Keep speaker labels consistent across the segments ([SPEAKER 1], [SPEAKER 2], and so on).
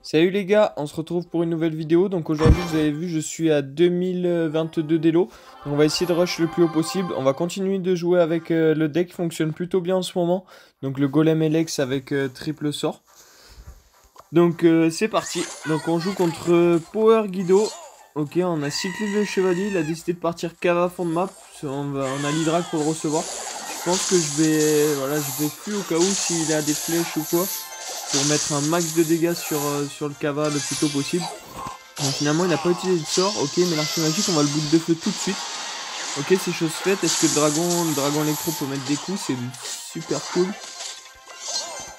[SPEAKER 1] Salut les gars, on se retrouve pour une nouvelle vidéo. Donc aujourd'hui, vous avez vu, je suis à 2022 d'élo. Donc on va essayer de rush le plus haut possible. On va continuer de jouer avec le deck qui fonctionne plutôt bien en ce moment. Donc le Golem Elex avec triple sort. Donc c'est parti. Donc on joue contre Power Guido. Ok, on a cyclé le chevalier. Il a décidé de partir cava fond de map. On a l'Hydra pour le recevoir. Je pense que je vais fuir au cas où s'il a des flèches ou quoi, pour mettre un max de dégâts sur le cava le plus tôt possible. Donc finalement il n'a pas utilisé de sort, ok, mais l'archer magique on va le boule de feu tout de suite. Ok, c'est chose faite. Est-ce que le dragon électro peut mettre des coups? C'est super cool.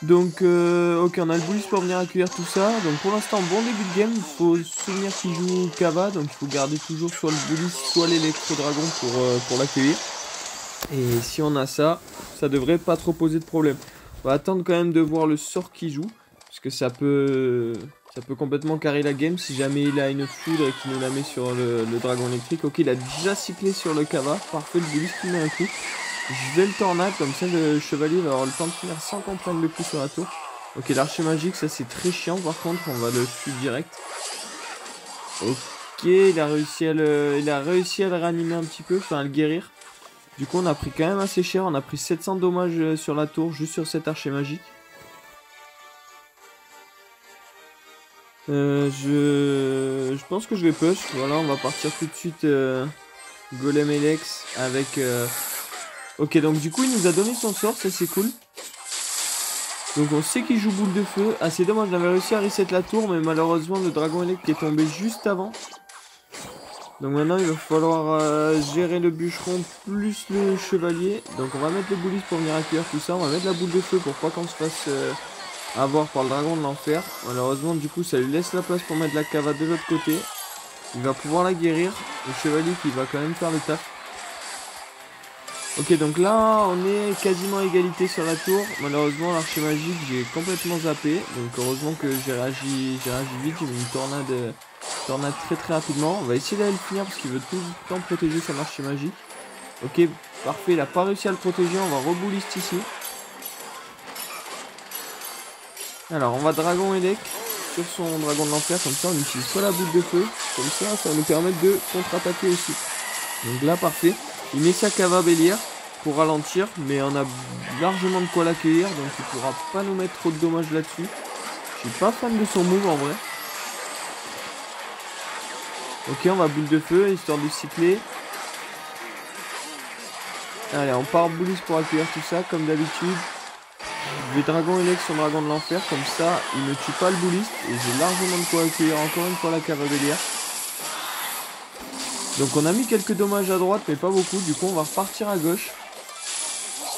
[SPEAKER 1] Donc ok, on a le bullis pour venir accueillir tout ça. Donc pour l'instant bon début de game. Il faut se souvenir qu'il joue cava, donc il faut garder toujours soit le bullis soit l'électro dragon pour l'accueillir. Et si on a ça, ça devrait pas trop poser de problème. On va attendre quand même de voir le sort qu'il joue, parce que ça peut complètement carrer la game si jamais il a une foudre et qu'il nous la met sur le dragon électrique. Ok, il a déjà cyclé sur le cava, parfait, le bullis qui met un coup. Je vais le tornade, comme ça le chevalier va avoir le temps de finir sans qu'on prenne le coup sur la tour. Ok, l'archer magique, ça c'est très chiant par contre, on va le tuer direct. Ok, il a réussi à le réanimer un petit peu, enfin à le guérir. Du coup on a pris quand même assez cher, on a pris 700 dommages sur la tour, juste sur cet archer magique. Je pense que je vais push, voilà, on va partir tout de suite Golem Elex avec... Ok, donc du coup il nous a donné son sort, ça c'est cool. Donc on sait qu'il joue boule de feu, ah c'est dommage, j'avais réussi à reset la tour, mais malheureusement le dragon électrique est tombé juste avant. Donc maintenant il va falloir gérer le bûcheron plus le chevalier. Donc on va mettre le boulis pour venir accueillir tout ça. On va mettre la boule de feu pour pas qu'on se fasse avoir par le dragon de l'enfer. Malheureusement du coup ça lui laisse la place pour mettre la cava de l'autre côté. Il va pouvoir la guérir. Le chevalier qui va quand même faire le taf. Ok, donc là on est quasiment à égalité sur la tour. Malheureusement l'archer magique j'ai complètement zappé. Donc heureusement que j'ai réagi vite. J'ai mis une tornade très très rapidement. On va essayer d'aller le finir parce qu'il veut tout le temps protéger son archer magique. Ok, parfait, il a pas réussi à le protéger. On va rebouliste ici. Alors on va dragon élec sur son dragon de l'enfer. Comme ça on n'utilise pas la boule de feu. Comme ça va nous permettre de contre-attaquer aussi. Donc là parfait. Il met sa cava bélière pour ralentir, mais on a largement de quoi l'accueillir, donc il pourra pas nous mettre trop de dommages là-dessus. Je suis pas fan de son move en vrai. Ok, on va boule de feu, histoire de cycler. Allez, on part bullis pour accueillir tout ça, comme d'habitude. Je vais dragon élec sur dragon de l'enfer, comme ça il ne tue pas le bulliste, et j'ai largement de quoi accueillir encore une fois la cava bélière. Donc on a mis quelques dommages à droite, mais pas beaucoup, du coup on va repartir à gauche.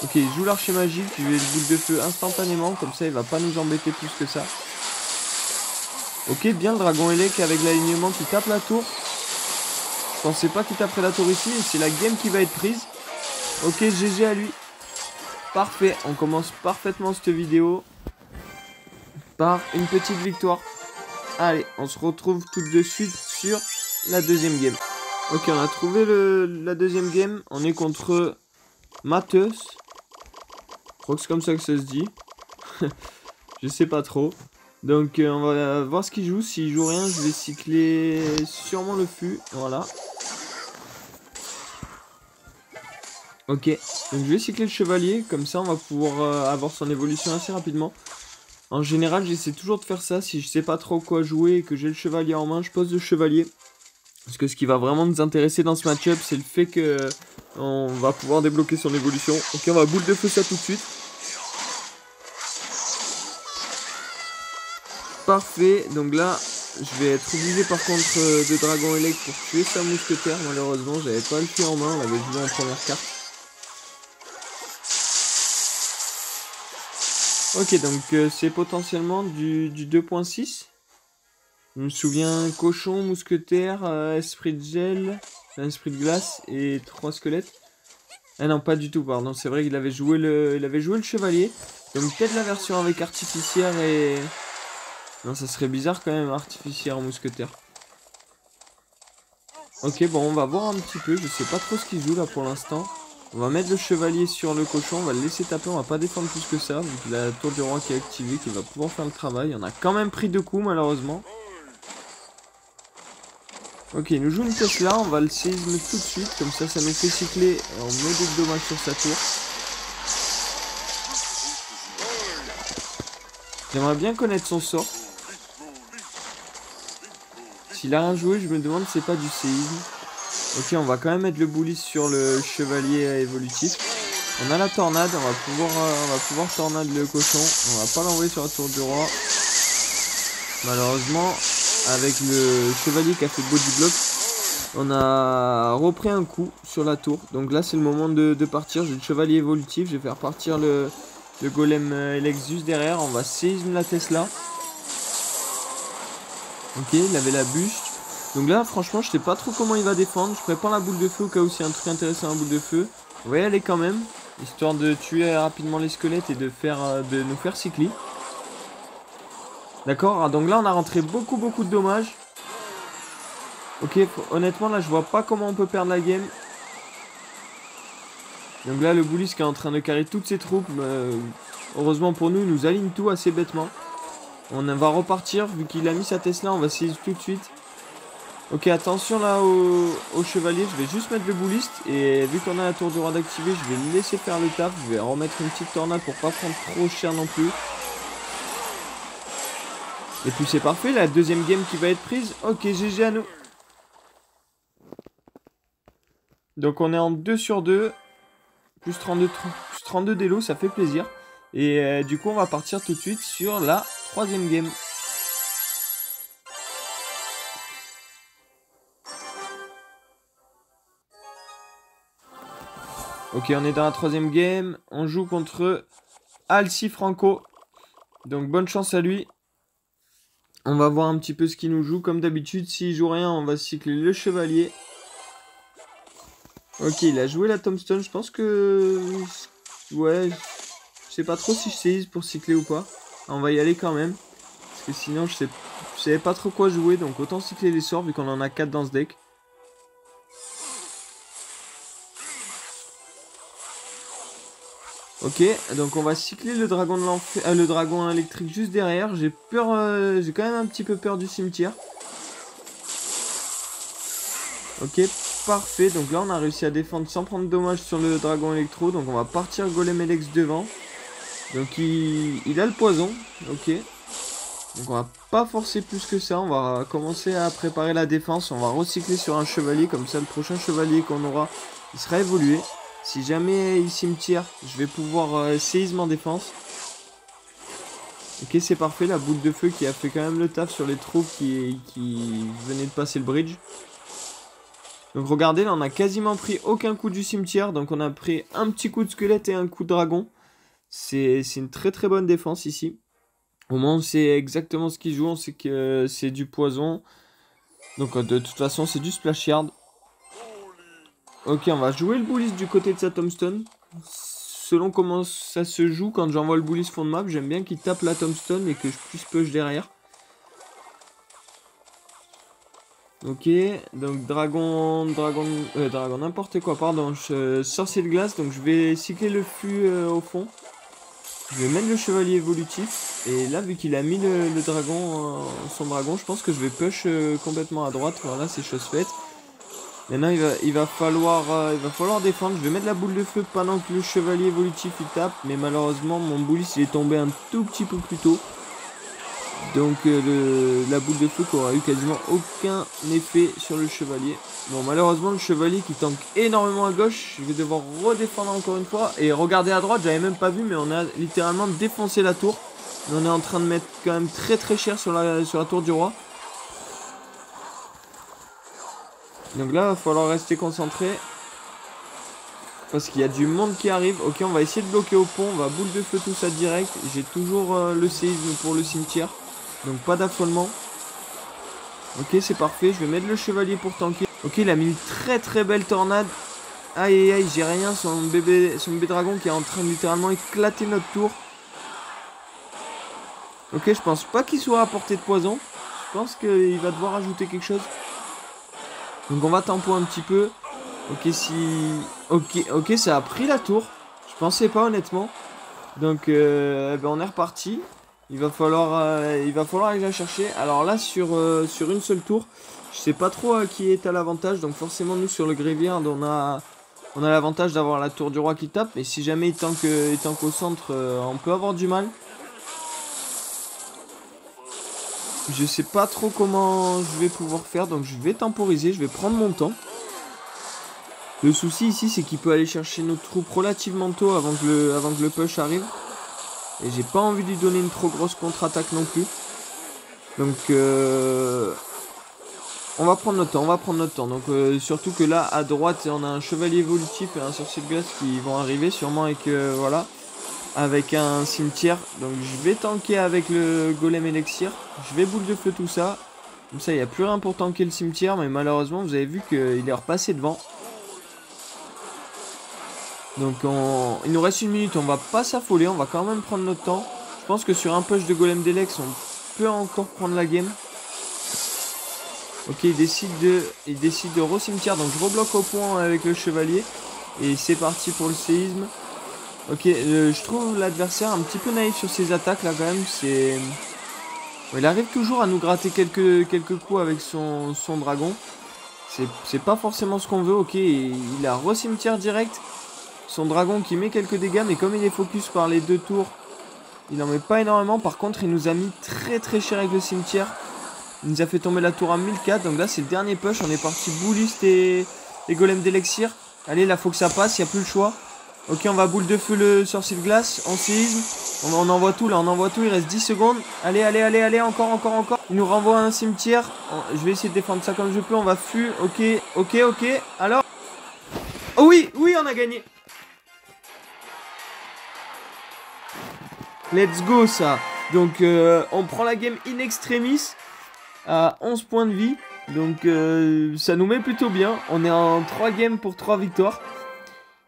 [SPEAKER 1] Ok, il joue l'archer magique, je vais le boule de feu instantanément, comme ça il va pas nous embêter plus que ça. Ok, bien le dragon élec avec l'alignement qui tape la tour. Je pensais pas qu'il taperait la tour ici, et c'est la game qui va être prise. Ok, GG à lui. Parfait, on commence parfaitement cette vidéo par une petite victoire. Allez, on se retrouve tout de suite sur la deuxième game. Ok, on a trouvé la deuxième game, on est contre Matheus. Je crois que c'est comme ça que ça se dit. Je sais pas trop. Donc on va voir ce qu'il joue. S'il joue rien, je vais cycler sûrement le fût. Voilà. Ok. Donc je vais cycler le chevalier. Comme ça on va pouvoir avoir son évolution assez rapidement. En général j'essaie toujours de faire ça. Si je sais pas trop quoi jouer et que j'ai le chevalier en main, je pose le chevalier. Parce que ce qui va vraiment nous intéresser dans ce match-up, c'est le fait que on va pouvoir débloquer son évolution. Ok, on va boule de feu ça tout de suite. Parfait, donc là, je vais être obligé par contre de dragon élect pour tuer sa mousquetaire. Malheureusement, j'avais pas le feu en main, on l'avait joué en première carte. Ok, donc c'est potentiellement du 2.6. Je me souviens cochon, mousquetaire, esprit de gel, esprit de glace et 3 squelettes. Ah non, pas du tout, pardon. C'est vrai qu'il avait joué le chevalier. Donc peut-être la version avec artificière et... Non, ça serait bizarre quand même, artificière mousquetaire. Ok, bon, on va voir un petit peu. Je sais pas trop ce qu'il joue là pour l'instant. On va mettre le chevalier sur le cochon, on va le laisser taper, on va pas défendre plus que ça, vu que la tour du roi qui est activée, qui va pouvoir faire le travail. On a quand même pris 2 coups malheureusement. Ok, il nous joue une Tesla, on va le séisme tout de suite, comme ça ça nous fait cycler et on met des dommages sur sa tour. J'aimerais bien connaître son sort. S'il a rien joué, je me demande si c'est pas du séisme. Ok, on va quand même mettre le bully sur le chevalier évolutif. On a la tornade, on va pouvoir tornade le cochon. On va pas l'envoyer sur la tour du roi. Malheureusement, avec le chevalier qui a fait body block, on a repris un coup sur la tour. Donc là, c'est le moment de partir. J'ai le chevalier évolutif, je vais faire partir le golem Lexus derrière. On va séisme la Tesla. Ok, il avait la buste. Donc là, franchement, je sais pas trop comment il va défendre. Je prépare la boule de feu au cas où c'est un truc intéressant, la boule de feu. On va y aller quand même, histoire de tuer rapidement les squelettes et de nous faire cycler. D'accord, donc là, on a rentré beaucoup de dommages. Ok, honnêtement, là, je vois pas comment on peut perdre la game. Donc là, le Bullis qui est en train de carrer toutes ses troupes. Heureusement pour nous, il nous aligne tout assez bêtement. On va repartir, vu qu'il a mis sa Tesla, on va saisir tout de suite. Ok, attention là au chevalier, je vais juste mettre le bouliste. Et vu qu'on a la tour du roi d'activer, je vais le laisser faire le taf. Je vais remettre une petite tornade pour pas prendre trop cher non plus. Et puis c'est parfait, la deuxième game qui va être prise. Ok, GG à nous. Donc on est en 2 sur 2. Plus 32 d'élo, ça fait plaisir. Et du coup, on va partir tout de suite sur la troisième game. Ok, on est dans la troisième game. On joue contre Alci Franco. Donc bonne chance à lui. On va voir un petit peu ce qu'il nous joue. Comme d'habitude, s'il joue rien, on va cycler le chevalier. Ok, il a joué la tombstone. Je pense que... Ouais, je sais pas trop si je saisis pour cycler ou pas. On va y aller quand même. Parce que sinon, je savais pas trop quoi jouer. Donc autant cycler les sorts vu qu'on en a 4 dans ce deck. Ok, donc on va cycler le dragon de l'enfer, le dragon électrique juste derrière. J'ai peur, j'ai quand même un petit peu peur du cimetière. Ok, parfait. Donc là, on a réussi à défendre sans prendre de dommages sur le dragon électro. Donc on va partir golem Elex devant. Donc il a le poison. Ok. Donc on va pas forcer plus que ça. On va commencer à préparer la défense. On va recycler sur un chevalier. Comme ça, le prochain chevalier qu'on aura, il sera évolué. Si jamais il cimetière, je vais pouvoir séisme en défense. Ok, c'est parfait. La boule de feu qui a fait quand même le taf sur les troupes qui venaient de passer le bridge. Donc regardez, là on a quasiment pris aucun coup du cimetière. Donc on a pris un petit coup de squelette et un coup de dragon. C'est une très bonne défense ici. Au moins on sait exactement ce qu'il joue. On sait que c'est du poison. Donc de toute façon c'est du splash yard. Ok, on va jouer le bullis du côté de sa tombstone. Selon comment ça se joue, quand j'envoie le bullis fond de map, j'aime bien qu'il tape la tombstone et que je puisse push derrière. Ok, donc dragon n'importe quoi, pardon, sorcier de glace, donc je vais cycler le fût au fond. Je vais mettre le chevalier évolutif, et là vu qu'il a mis le dragon, son dragon, je pense que je vais push complètement à droite, voilà c'est chose faite. Maintenant il va falloir défendre, je vais mettre la boule de feu pendant que le chevalier évolutif il tape, mais malheureusement mon bullis il est tombé un tout petit peu plus tôt. Donc la boule de feu qui aura eu quasiment aucun effet sur le chevalier. Bon malheureusement le chevalier qui tank énormément à gauche. Je vais devoir redéfendre encore une fois. Et regardez à droite, j'avais même pas vu, mais on a littéralement défoncé la tour. Et on est en train de mettre quand même très cher sur la tour du roi. Donc là il va falloir rester concentré. Parce qu'il y a du monde qui arrive. Ok, on va essayer de bloquer au pont. On va boule de feu tout ça direct. J'ai toujours le séisme pour le cimetière. Donc pas d'affolement. Ok, c'est parfait. Je vais mettre le chevalier pour tanker. Ok, il a mis une très belle tornade. Aïe, j'ai rien. Son bébé dragon qui est en train de littéralement éclater notre tour. Ok, je pense pas qu'il soit à portée de poison. Je pense qu'il va devoir ajouter quelque chose. Donc on va tempo un petit peu. Ok, si Ok, ça a pris la tour. Je pensais pas honnêtement. Donc ben, on est reparti. Il va falloir aller la chercher. Alors là sur une seule tour, je sais pas trop qui est à l'avantage. Donc forcément nous sur le Graveyard on a l'avantage d'avoir la tour du roi qui tape. Mais si jamais il tank au centre, on peut avoir du mal. Je sais pas trop comment je vais pouvoir faire. Donc je vais temporiser, je vais prendre mon temps. Le souci ici c'est qu'il peut aller chercher nos troupes relativement tôt avant que le push arrive. Et j'ai pas envie de lui donner une trop grosse contre-attaque non plus. Donc on va prendre notre temps, Donc surtout que là à droite on a un chevalier évolutif et un sorcier de glace qui vont arriver sûrement voilà. Avec un cimetière. Donc je vais tanker avec le golem élixir. Je vais boule de feu tout ça. Comme ça il n'y a plus rien pour tanker le cimetière. Mais malheureusement vous avez vu qu'il est repassé devant. Donc il nous reste une minute, on va pas s'affoler, on va quand même prendre notre temps. Je pense que sur un push de golem d'Elex, on peut encore prendre la game. Ok, il décide de re-cimetière, donc je rebloque au point avec le chevalier. Et c'est parti pour le séisme. Ok, je trouve l'adversaire un petit peu naïf sur ses attaques là quand même. Il arrive toujours à nous gratter quelques coups avec son dragon. C'est pas forcément ce qu'on veut. Ok, il a re-cimetière direct. Son dragon qui met quelques dégâts, mais comme il est focus par les deux tours, il n'en met pas énormément. Par contre, il nous a mis très cher avec le cimetière. Il nous a fait tomber la tour à 1004. Donc là, c'est le dernier push. On est parti bouliste et golem d'élixir. Allez, là, faut que ça passe. Il n'y a plus le choix. Ok, on va boule de feu le sorcier de glace. On séisme. On envoie tout là. On envoie tout. Il reste 10 secondes. Allez. Encore. Il nous renvoie à un cimetière. Je vais essayer de défendre ça comme je peux. On va fu. Ok. Alors. Oh oui, on a gagné. Let's go ça. Donc on prend la game in extremis à 11 points de vie. Donc ça nous met plutôt bien. On est en 3 games pour 3 victoires.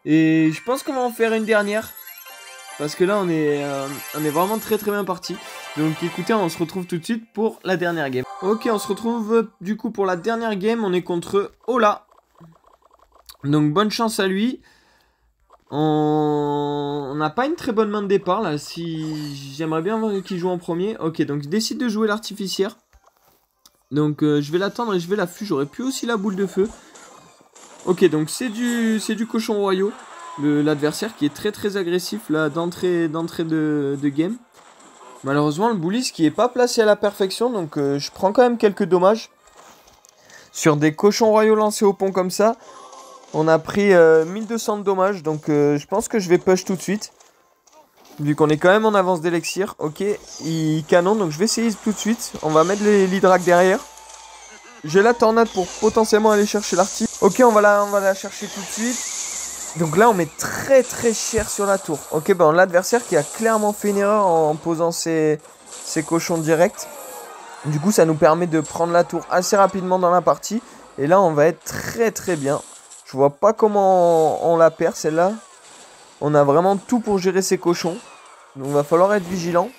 [SPEAKER 1] Et je pense qu'on va en faire une dernière. Parce que là on est vraiment très bien parti. Donc écoutez, on se retrouve tout de suite pour la dernière game. Ok, on se retrouve du coup pour la dernière game. On est contre Ola. Donc bonne chance à lui. On n'a pas une très bonne main de départ là. Si j'aimerais bien voir qui joue en premier. Ok, donc il décide de jouer l'artificière. Donc je vais l'attendre et je vais l'affûter. J'aurais pu aussi la boule de feu. Ok, donc c'est du cochon royaux. L'adversaire qui est très agressif là d'entrée de game. Malheureusement le bullis qui est pas placé à la perfection. Donc je prends quand même quelques dommages. Sur des cochons royaux lancés au pont comme ça. On a pris 1200 de dommages, donc je pense que je vais push tout de suite. Vu qu'on est quand même en avance d'élixir. Ok, il canon, donc je vais essayer tout de suite. On va mettre l'hydrac derrière. J'ai la tornade pour potentiellement aller chercher l'arti. Ok, on va la chercher tout de suite. Donc là, on met très cher sur la tour. Ok, ben l'adversaire qui a clairement fait une erreur en posant ses cochons directs. Du coup, ça nous permet de prendre la tour assez rapidement dans la partie. Et là, on va être très bien. Je vois pas comment on la perd celle-là. On a vraiment tout pour gérer ces cochons. Donc va falloir être vigilant.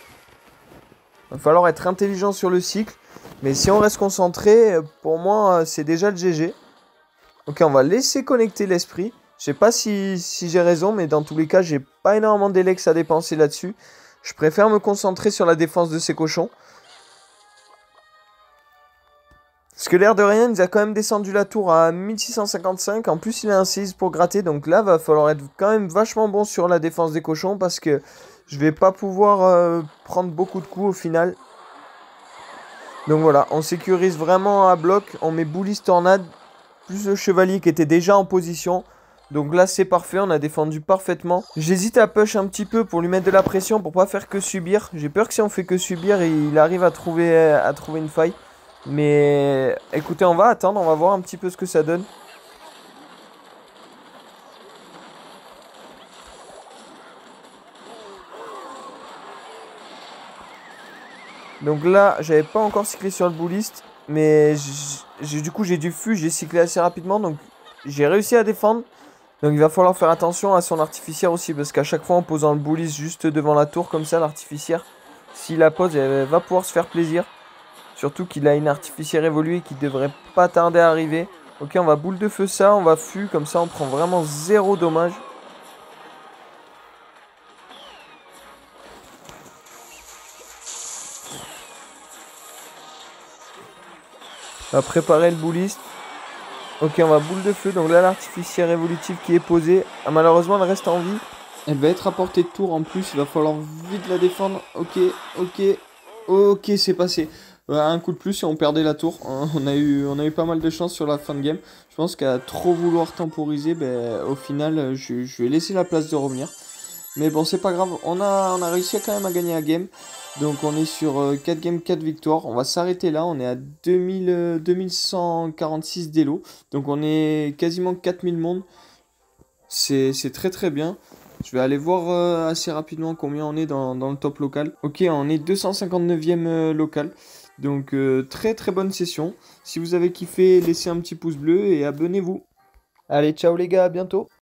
[SPEAKER 1] Va falloir être intelligent sur le cycle. Mais si on reste concentré, pour moi c'est déjà le GG. Ok, on va laisser connecter l'esprit. Je sais pas si j'ai raison, mais dans tous les cas j'ai pas énormément d'élex à dépenser là-dessus. Je préfère me concentrer sur la défense de ces cochons. Parce que l'air de rien, il nous a quand même descendu la tour à 1655. En plus, il a un séisme pour gratter. Donc là, va falloir être quand même vachement bon sur la défense des cochons. Parce que je vais pas pouvoir prendre beaucoup de coups au final. Donc voilà, on sécurise vraiment à bloc. On met bullis tornade. Plus le chevalier qui était déjà en position. Donc là, c'est parfait. On a défendu parfaitement. J'hésite à push un petit peu pour lui mettre de la pression. Pour pas faire que subir. J'ai peur que si on fait que subir, il arrive à trouver une faille. Mais écoutez, on va attendre, on va voir un petit peu ce que ça donne. Donc là, j'avais pas encore cyclé sur le bulliste, mais du coup j'ai du fût, j'ai cyclé assez rapidement, donc j'ai réussi à défendre. Donc il va falloir faire attention à son artificière aussi, parce qu'à chaque fois en posant le bulliste juste devant la tour comme ça, l'artificière, s'il la pose, elle va pouvoir se faire plaisir. Surtout qu'il a une artificière évoluée qui devrait pas tarder à arriver. Ok, on va boule de feu ça, on va fût, comme ça on prend vraiment 0 dommage. On va préparer le bouliste. Ok, on va boule de feu, donc là l'artificière évolutive qui est posée. Ah, malheureusement elle reste en vie. Elle va être à portée de tour en plus, il va falloir vite la défendre. Ok, ok, ok, c'est passé. Un coup de plus et on perdait la tour. On a eu pas mal de chance sur la fin de game. Je pense qu'à trop vouloir temporiser, ben, au final, je vais laisser la place de revenir. Mais bon, c'est pas grave. On a réussi quand même à gagner la game. Donc on est sur 4 games, 4 victoires. On va s'arrêter là. On est à 2146 d'élo. Donc on est quasiment 4000 mondes. C'est très très bien. Je vais aller voir assez rapidement combien on est dans le top local. Ok, on est 259e local. Donc très très bonne session. Si vous avez kiffé, laissez un petit pouce bleu et abonnez-vous. Allez, ciao les gars, à bientôt.